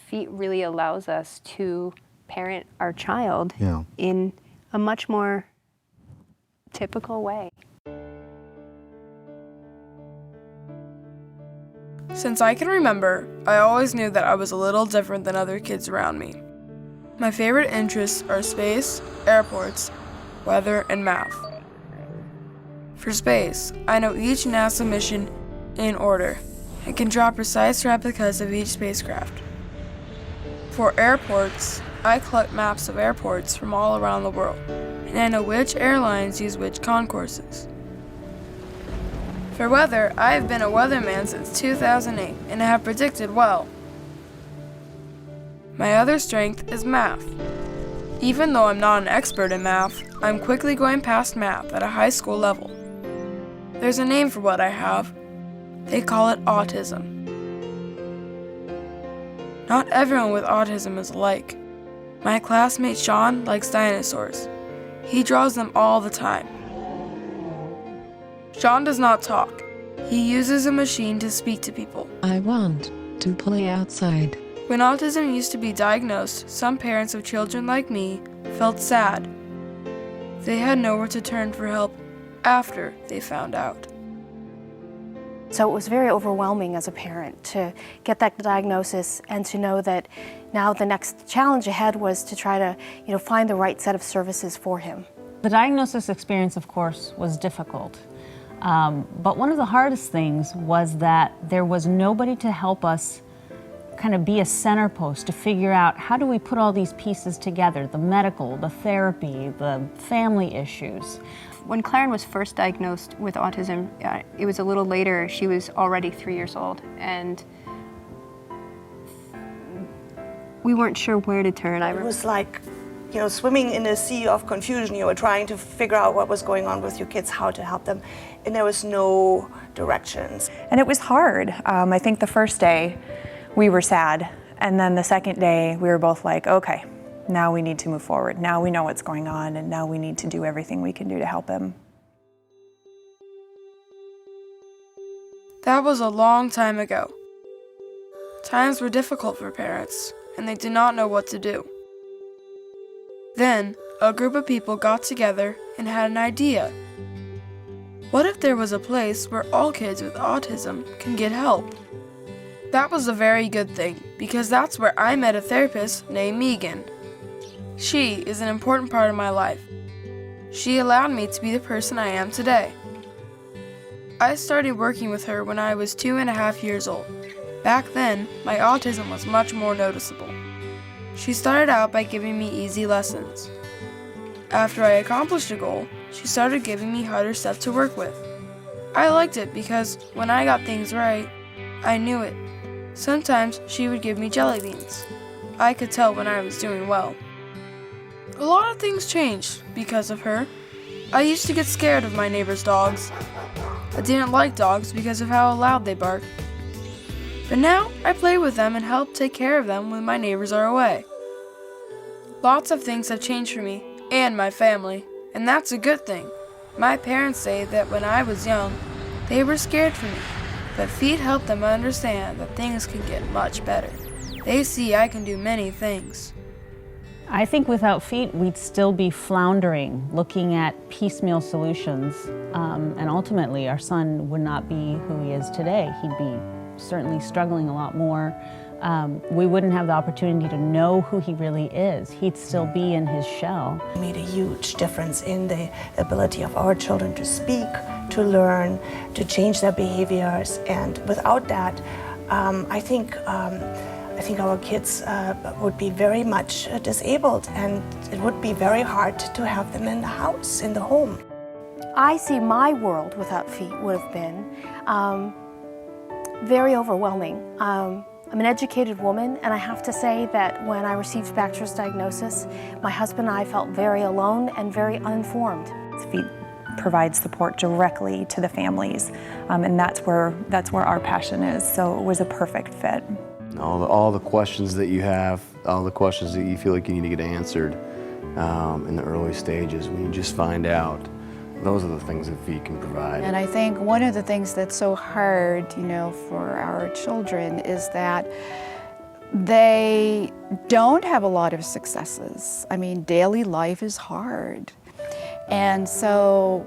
FEAT really allows us to parent our child Yeah. in a much more typical way. Since I can remember, I always knew that I was a little different than other kids around me. My favorite interests are space, airports, weather, and math. For space, I know each NASA mission in order and can draw precise replicas of each spacecraft. For airports, I collect maps of airports from all around the world, and I know which airlines use which concourses. For weather, I have been a weatherman since 2008 and I have predicted well. My other strength is math. Even though I'm not an expert in math, I'm quickly going past math at a high school level. There's a name for what I have. They call it autism. Not everyone with autism is alike. My classmate Sean likes dinosaurs. He draws them all the time. Sean does not talk. He uses a machine to speak to people. I want to play outside. When autism used to be diagnosed, some parents of children like me felt sad. They had nowhere to turn for help after they found out. So it was very overwhelming as a parent to get that diagnosis and to know that now the next challenge ahead was to try to, find the right set of services for him. The diagnosis experience, of course, was difficult. But one of the hardest things was that there was nobody to help us kind of be a center post to figure out how do we put all these pieces together, the medical, the therapy, the family issues. When Claren was first diagnosed with autism, it was a little later. She was already 3 years old, and we weren't sure where to turn. It was like, swimming in a sea of confusion. You were trying to figure out what was going on with your kids, how to help them, and there was no directions. And it was hard. I think the first day we were sad, and then the second day we were both like, okay, now we need to move forward. Now we know what's going on, and now we need to do everything we can do to help him. That was a long time ago. Times were difficult for parents, and they did not know what to do. Then, a group of people got together and had an idea. What if there was a place where all kids with autism can get help? That was a very good thing, because that's where I met a therapist named Megan. She is an important part of my life. She allowed me to be the person I am today. I started working with her when I was 2.5 years old. Back then, my autism was much more noticeable. She started out by giving me easy lessons. After I accomplished a goal, she started giving me harder stuff to work with. I liked it because when I got things right, I knew it. Sometimes she would give me jelly beans. I could tell when I was doing well. A lot of things changed because of her. I used to get scared of my neighbor's dogs. I didn't like dogs because of how loud they bark. But now I play with them and help take care of them when my neighbors are away. Lots of things have changed for me and my family, and that's a good thing. My parents say that when I was young, they were scared for me, but FEAT helped them understand that things can get much better. They see I can do many things. I think without FEAT, we'd still be floundering, looking at piecemeal solutions, and ultimately our son would not be who he is today. He'd be certainly struggling a lot more. We wouldn't have the opportunity to know who he really is. He'd still be in his shell. It made a huge difference in the ability of our children to speak, to learn, to change their behaviors, and without that, I think our kids would be very much disabled, and it would be very hard to have them in the house, in the home. I see my world without FEAT would have been very overwhelming. I'm an educated woman, and I have to say that when I received Baxter's diagnosis, my husband and I felt very alone and very uninformed. FEAT provides support directly to the families, and that's where our passion is, so it was a perfect fit. All the questions that you have, all the questions that you feel like you need to get answered in the early stages, when you just find out, those are the things that FEAT can provide. And I think one of the things that's so hard, for our children is that They don't have a lot of successes. I mean, daily life is hard. And so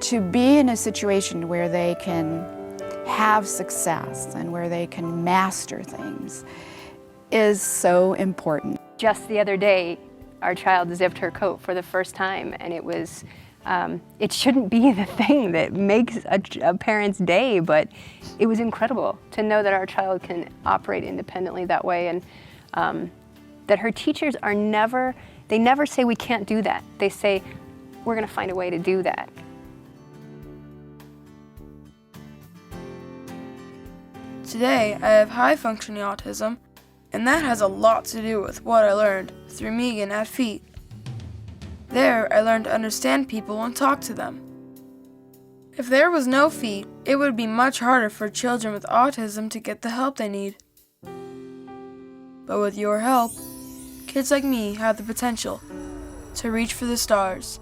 to be in a situation where they can have success and where they can master things is so important. Just the other day, our child zipped her coat for the first time, and it was, it shouldn't be the thing that makes a parent's day, but it was incredible to know that our child can operate independently that way, and that her teachers are they never say we can't do that. They say, we're gonna find a way to do that. Today, I have high-functioning autism, and that has a lot to do with what I learned through Megan at FEAT. There, I learned to understand people and talk to them. If there was no FEAT, it would be much harder for children with autism to get the help they need. But with your help, kids like me have the potential to reach for the stars.